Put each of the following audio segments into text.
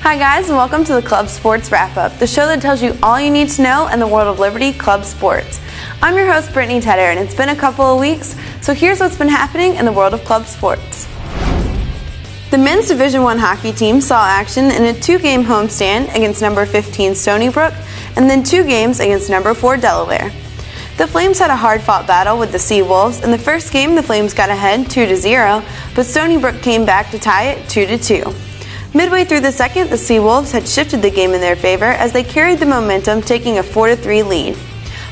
Hi guys, and welcome to the Club Sports Wrap-Up, the show that tells you all you need to know in the world of Liberty Club sports. I'm your host, Brittany, and it's been a couple of weeks, so here's what's been happening in the world of club sports. The men's Division I hockey team saw action in a 2-game homestand against number 15 Stony Brook, and then 2 games against number 4 Delaware. The Flames had a hard-fought battle with the Sea Wolves. In the first game, the Flames got ahead 2-0, but Stony Brook came back to tie it 2-2. Midway through the second, the Sea Wolves had shifted the game in their favor as they carried the momentum, taking a 4-3 lead.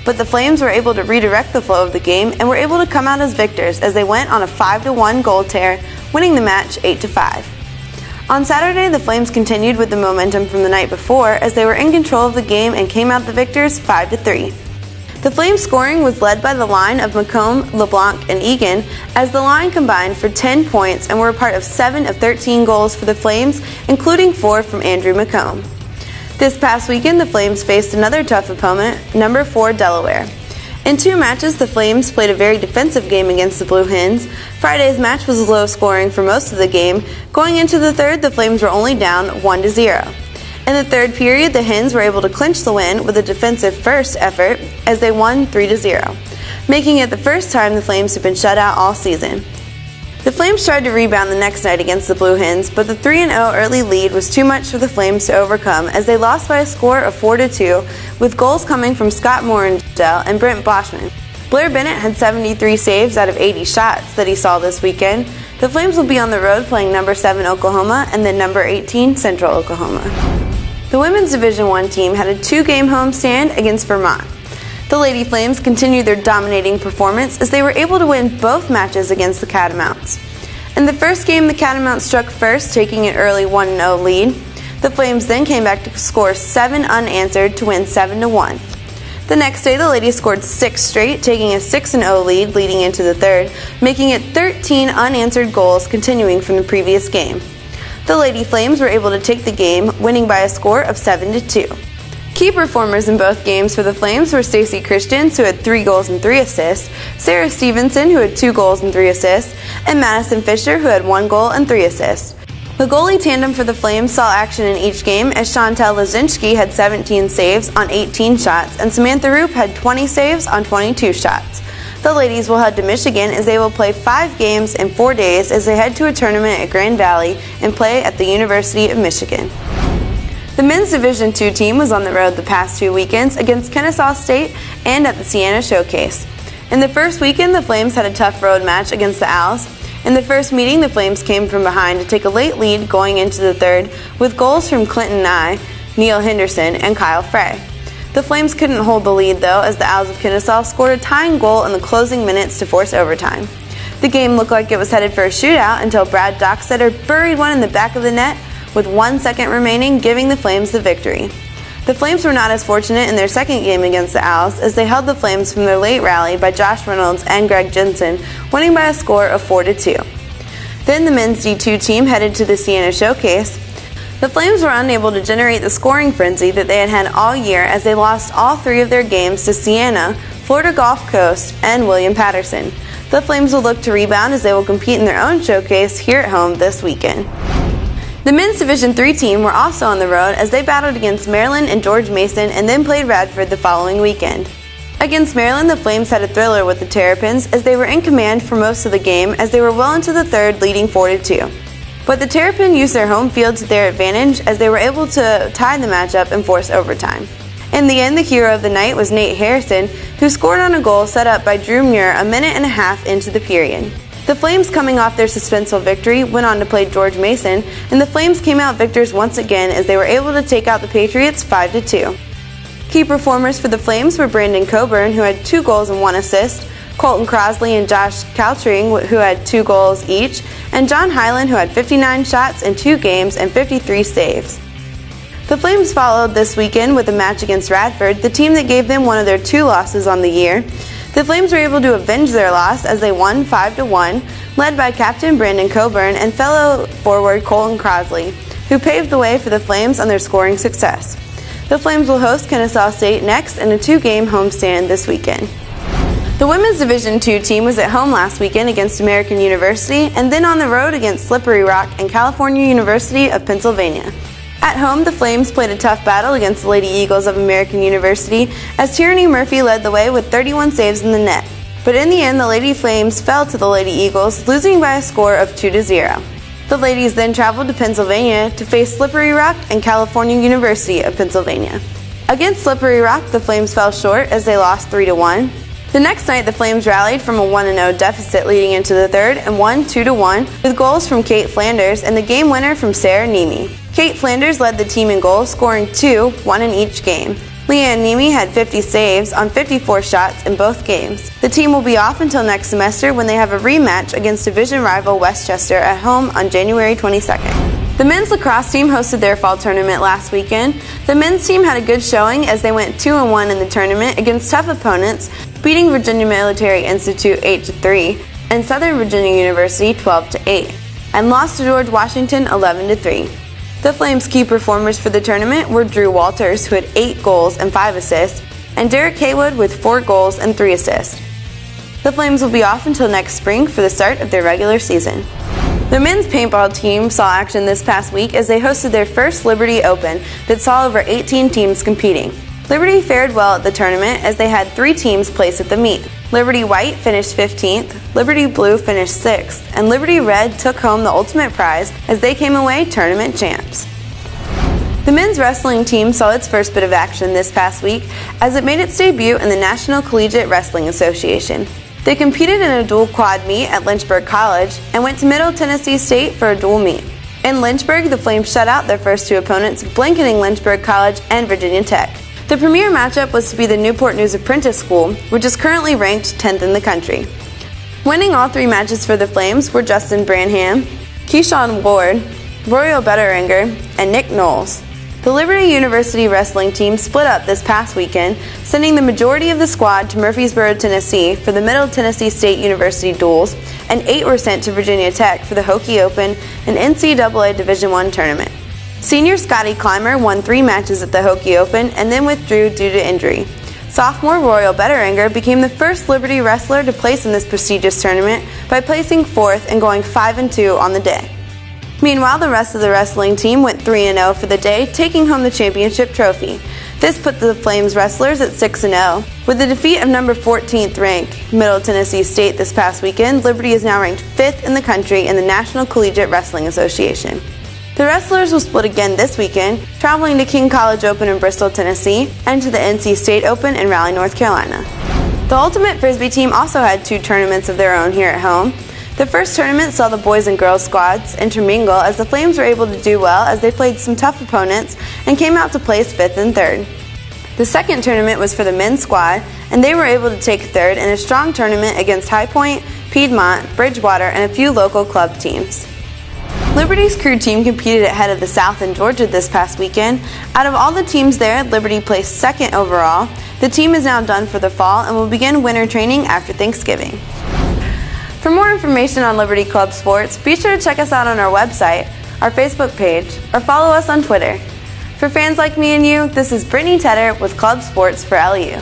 But the Flames were able to redirect the flow of the game and were able to come out as victors as they went on a 5-1 goal tear, winning the match 8-5. On Saturday, the Flames continued with the momentum from the night before as they were in control of the game and came out the victors 5-3. The Flames' scoring was led by the line of McComb, LeBlanc, and Egan, as the line combined for 10 points and were a part of 7 of 13 goals for the Flames, including 4 from Andrew McComb. This past weekend, the Flames faced another tough opponent, number 4 Delaware. In 2 matches, the Flames played a very defensive game against the Blue Hens. Friday's match was low scoring for most of the game. Going into the third, the Flames were only down 1-0. In the third period, the Hens were able to clinch the win with a defensive first effort as they won 3-0, making it the first time the Flames have been shut out all season. The Flames tried to rebound the next night against the Blue Hens, but the 3-0 early lead was too much for the Flames to overcome as they lost by a score of 4-2, with goals coming from Scott Morendell and Brent Boschman. Blair Bennett had 73 saves out of 80 shots that he saw this weekend. The Flames will be on the road playing number 7 Oklahoma and then number 18 Central Oklahoma. The women's Division I team had a 2-game homestand against Vermont. The Lady Flames continued their dominating performance as they were able to win both matches against the Catamounts. In the first game, the Catamounts struck first, taking an early 1-0 lead. The Flames then came back to score 7 unanswered to win 7-1. The next day, the Ladies scored 6 straight, taking a 6-0 lead leading into the third, making it 13 unanswered goals continuing from the previous game. The Lady Flames were able to take the game, winning by a score of 7-2. Key performers in both games for the Flames were Stacey Christians, who had 3 goals and 3 assists, Sarah Stevenson, who had 2 goals and 3 assists, and Madison Fisher, who had 1 goal and 3 assists. The goalie tandem for the Flames saw action in each game as Chantel Lazinski had 17 saves on 18 shots, and Samantha Roop had 20 saves on 22 shots. The ladies will head to Michigan as they will play 5 games in 4 days as they head to a tournament at Grand Valley and play at the University of Michigan. The men's Division II team was on the road the past 2 weekends against Kennesaw State and at the Siena Showcase. In the first weekend, the Flames had a tough road match against the Owls. In the first meeting, the Flames came from behind to take a late lead going into the third with goals from Clinton Nye, Neil Henderson, and Kyle Frey. The Flames couldn't hold the lead, though, as the Owls of Kennesaw scored a tying goal in the closing minutes to force overtime. The game looked like it was headed for a shootout until Brad Docksetter buried one in the back of the net with 1 second remaining, giving the Flames the victory. The Flames were not as fortunate in their second game against the Owls as they held the Flames from their late rally by Josh Reynolds and Greg Jensen, winning by a score of 4-2. Then the men's D2 team headed to the Siena Showcase. The Flames were unable to generate the scoring frenzy that they had had all year as they lost all 3 of their games to Siena, Florida Gulf Coast, and William Patterson. The Flames will look to rebound as they will compete in their own showcase here at home this weekend. The men's Division III team were also on the road as they battled against Maryland and George Mason and then played Radford the following weekend. Against Maryland, the Flames had a thriller with the Terrapins as they were in command for most of the game as they were well into the third, leading 4-2. But the Terrapins used their home field to their advantage as they were able to tie the matchup and force overtime. In the end, the hero of the night was Nate Harrison, who scored on a goal set up by Drew Muir a minute and a half into the period. The Flames, coming off their suspenseful victory, went on to play George Mason, and the Flames came out victors once again as they were able to take out the Patriots 5-2. Key performers for the Flames were Brandon Coburn, who had 2 goals and 1 assist, Colton Crosley and Josh Caltring, who had 2 goals each, and John Hyland, who had 59 shots in 2 games and 53 saves. The Flames followed this weekend with a match against Radford, the team that gave them one of their 2 losses on the year. The Flames were able to avenge their loss as they won 5-1, led by captain Brandon Coburn and fellow forward Colton Crosley, who paved the way for the Flames on their scoring success. The Flames will host Kennesaw State next in a 2-game homestand this weekend. The women's Division II team was at home last weekend against American University and then on the road against Slippery Rock and California University of Pennsylvania. At home, the Flames played a tough battle against the Lady Eagles of American University as Tierney Murphy led the way with 31 saves in the net. But in the end, the Lady Flames fell to the Lady Eagles, losing by a score of 2-0. The ladies then traveled to Pennsylvania to face Slippery Rock and California University of Pennsylvania. Against Slippery Rock, the Flames fell short as they lost 3-1. The next night, the Flames rallied from a 1-0 deficit leading into the third and won 2-1 with goals from Kate Flanders and the game winner from Sarah Niemi. Kate Flanders led the team in goals, scoring 2, 1 in each game. Leanne Niemi had 50 saves on 54 shots in both games. The team will be off until next semester when they have a rematch against division rival Westchester at home on January 22nd. The men's lacrosse team hosted their fall tournament last weekend. The men's team had a good showing as they went 2-1 in the tournament against tough opponents, beating Virginia Military Institute 8-3 and Southern Virginia University 12-8, and lost to George Washington 11-3. The Flames' key performers for the tournament were Drew Walters, who had 8 goals and 5 assists, and Derek Haywood with 4 goals and 3 assists. The Flames will be off until next spring for the start of their regular season. The men's paintball team saw action this past week as they hosted their first Liberty Open that saw over 18 teams competing. Liberty fared well at the tournament as they had 3 teams place at the meet. Liberty White finished 15th, Liberty Blue finished 6th, and Liberty Red took home the ultimate prize as they came away tournament champs. The men's wrestling team saw its first bit of action this past week as it made its debut in the National Collegiate Wrestling Association. They competed in a dual quad meet at Lynchburg College and went to Middle Tennessee State for a dual meet. In Lynchburg, the Flames shut out their first 2 opponents, blanketing Lynchburg College and Virginia Tech. The premier matchup was to be the Newport News Apprentice School, which is currently ranked 10th in the country. Winning all 3 matches for the Flames were Justin Branham, Keyshawn Ward, Royal Betteringer, and Nick Knowles. The Liberty University wrestling team split up this past weekend, sending the majority of the squad to Murfreesboro, Tennessee for the Middle Tennessee State University duels, and 8 were sent to Virginia Tech for the Hokie Open and NCAA Division I tournament. Senior Scotty Clymer won 3 matches at the Hokie Open and then withdrew due to injury. Sophomore Royal Betteringer became the first Liberty wrestler to place in this prestigious tournament by placing 4th and going 5-2 on the day. Meanwhile, the rest of the wrestling team went 3-0 for the day, taking home the championship trophy. This put the Flames wrestlers at 6-0. With the defeat of number 14th ranked Middle Tennessee State this past weekend, Liberty is now ranked 5th in the country in the National Collegiate Wrestling Association. The wrestlers will split again this weekend, traveling to King College Open in Bristol, Tennessee, and to the NC State Open in Raleigh, North Carolina. The Ultimate Frisbee team also had 2 tournaments of their own here at home. The first tournament saw the boys and girls squads intermingle as the Flames were able to do well as they played some tough opponents and came out to place 5th and 3rd. The second tournament was for the men's squad, and they were able to take 3rd in a strong tournament against High Point, Piedmont, Bridgewater, and a few local club teams. Liberty's crew team competed at Head of the South in Georgia this past weekend. Out of all the teams there, Liberty placed 2nd overall. The team is now done for the fall and will begin winter training after Thanksgiving. For more information on Liberty Club Sports, be sure to check us out on our website, our Facebook page, or follow us on Twitter. For fans like me and you, this is Brittany Tedder with Club Sports for LU.